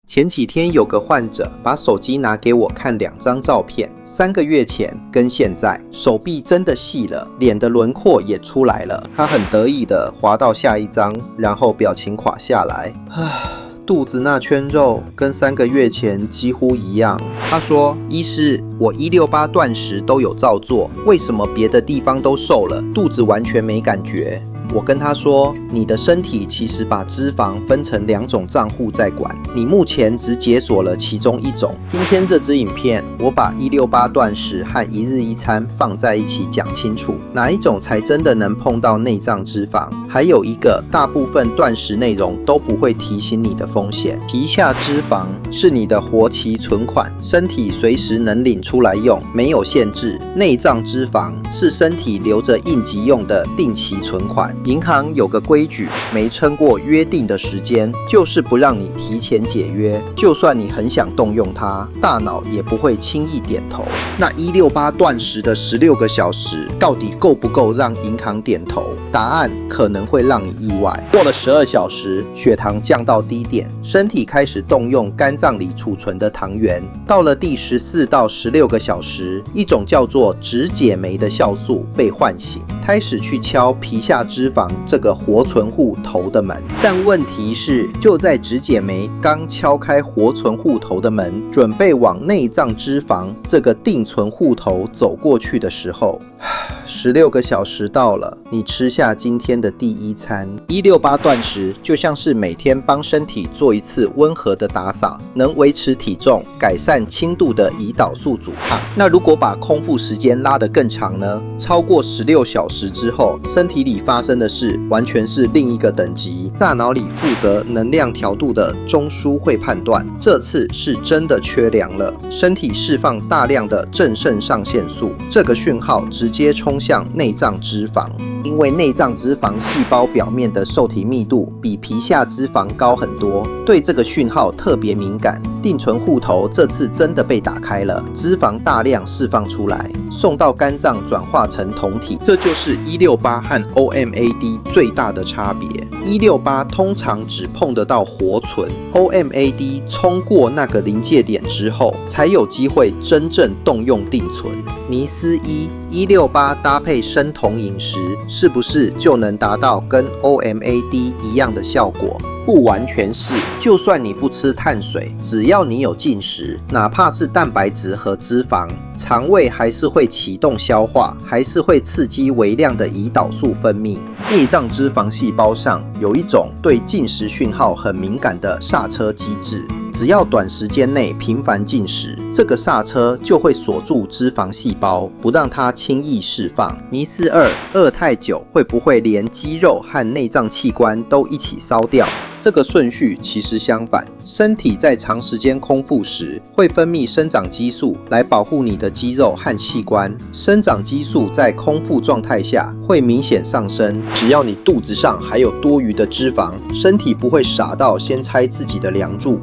前幾天有個患者把手機拿給我看2張照片，3個月前跟現在，手臂真的細了，臉的輪廓也出來了。他很得意的滑到下一張，然後表情垮下來。肚子那圈肉跟3個月前幾乎一樣。他說：“醫師，我168斷食都有照做，為什麼別的地方都瘦了，肚子完全沒感覺？”我跟他說，你的身體其實把脂肪分成2種賬戶在管，你目前只解鎖了其中一種。今天這支影片，我把168斷食和一日一餐放在一起講清楚，哪一種才真的能碰到內臟脂肪？還有一個，大部分斷食內容都不會提醒你的風險。皮下脂肪是你的活期存款，身體隨時能領出來用，沒有限制。內臟脂肪是身體留着應急用的定期存款。銀行有個規矩，沒撐過約定的時間，就是不讓你提前解約。就算你很想動用它，大腦也不會輕易點頭。那168斷食的16個小時，到底夠不夠讓銀行點頭？答案可能會讓你意外。過了12小時，血糖降到低點，身體開始動用肝臟裡儲存的糖原。到了第14到16個小時，一種叫做脂解酶的酵素被喚醒，開始去敲皮下脂肪這個活存戶頭的門。但問題是，就在脂解酶剛敲開活存戶頭的門，準備往內臟脂肪這個定存戶頭走過去的時候，16個小時到了，你吃下今天的第一餐。168斷食就像是每天幫身体做一次溫和的打掃，能維持體重、改善輕度的胰島素阻抗。那如果把空腹時間拉得更長呢？超過16小時之後，身體裡發生的事完全是另一個等級。大腦裡負責能量調度的中樞會判斷，這次是真的缺糧了，身體釋放大量的正腎上腺素，這個訊號直接衝向內臟脂肪。因為內臟脂肪細胞表面的受體密度比皮下脂肪高很多，對這個訊號特別敏感。定存戶頭這次真的被打開了，脂肪大量釋放出來，送到肝臟轉化成酮體。這就是168和 OMAD 最大的差別。168通常只碰得到活存， OMAD 衝過那個臨界點之後，才有機會真正動用定存。迷思1：168搭配生酮飲食，是不是就能達到跟 OMAD 一樣的效果？不完全是，就算你不吃碳水，只要你有進食，哪怕是蛋白質和脂肪，腸胃還是會啟動消化，還是會刺激微量的胰島素分泌。內臟脂肪細胞上有一種對進食訊號很敏感的剎車機制，只要短時間內頻繁進食，這個剎車就會鎖住脂肪細胞，不讓它輕易釋放。迷思2：餓太久會不會連肌肉和內臟器官都一起燒掉？這個順序其實相反，身體在長時間空腹時會分泌生長激素來保護你的肌肉和器官。生長激素在空腹狀態下會明顯上升，只要你肚子上還有多餘的脂肪，身體不會傻到先拆自己的梁柱。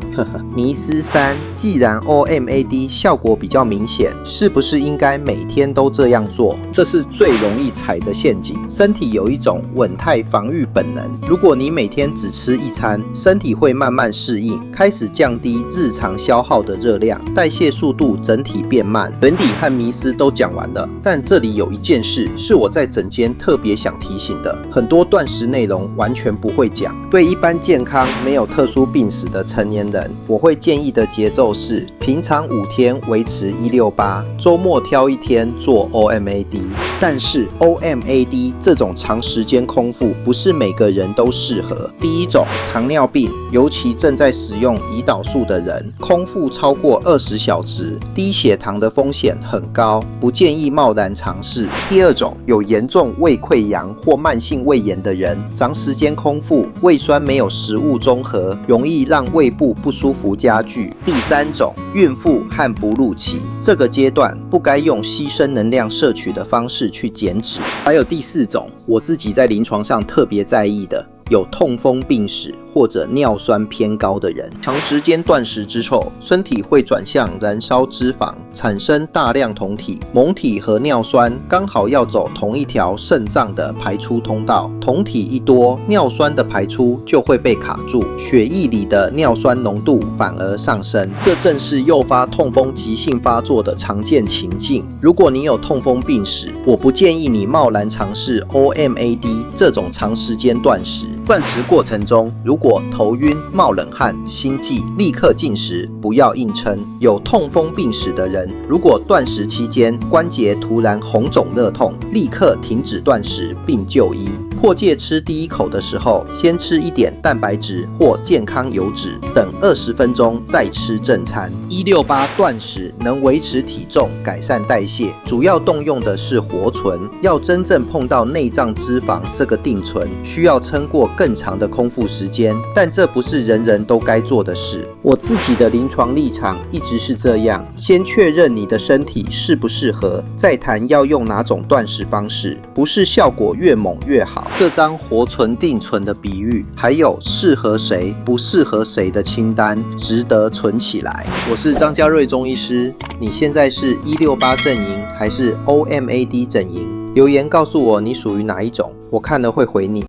迷思3：既然 OMAD 效果比較明顯，是不是應該每天都這樣做？這是最容易踩的陷阱。身體有一種穩態防禦本能，如果你每天只吃一餐，身體會慢慢適應，開始降低日常消耗的熱量，代謝速度整體變慢。原理和迷思都講完了，但這裡有一件事是我在診間特別想提醒的，很多斷食內容完全不會講。對一般健康沒有特殊病史的成年人，我會建議的節奏是：平常5天維持168，週末挑1天做 OMAD。但是 OMAD 這種長時間空腹不是每個人都適合。第一種，糖尿病，尤其正在使用胰島素的人，空腹超過20小時，低血糖的風險很高，不建議貿然嘗試。第二種，有嚴重胃潰瘍或慢性胃炎的人，長時間空腹，胃酸沒有食物中和，容易讓胃部不舒服加劇。第三種，孕婦和哺乳期，這個階段不該用犧牲能量攝取的方式去減脂。還有第4種，我自己在臨床上特別在意的，有痛風病史或者尿酸偏高的人。長時間斷食之後，身體會轉向燃燒脂肪，產生大量酮體。酮體和尿酸剛好要走同一條腎臟的排出通道，酮體一多，尿酸的排出就會被卡住，血液裡的尿酸濃度反而上升。這正是誘發痛風急性發作的常見情境。如果你有痛風病史，我不建議你貿然嘗試 OMAD 這種長時間斷食。斷食過程中，如果頭暈、冒冷汗、心悸，立刻進食，不要硬撐。有痛風病史的人，如果斷食期間關節突然紅腫熱痛，立刻停止斷食並就醫。迫切吃第一口的時候，先吃一點蛋白質或健康油脂，等20分鐘再吃正餐。168斷食能維持體重、改善代謝，主要動用的是活存。要真正碰到內臟脂肪這個定存，需要撐過更長的空腹時間，但這不是人人都該做的事。我自己的臨床立場一直是這樣，先確認你的身體適不適合，再談要用哪種斷食方式，不是效果越猛越好。這張活存定存的比喻，還有適合誰不適合誰的清單，值得存起來。我是張家瑞中醫師，你現在是168陣營還是 OMAD 陣營？留言告訴我你屬於哪一種，我看了會回你。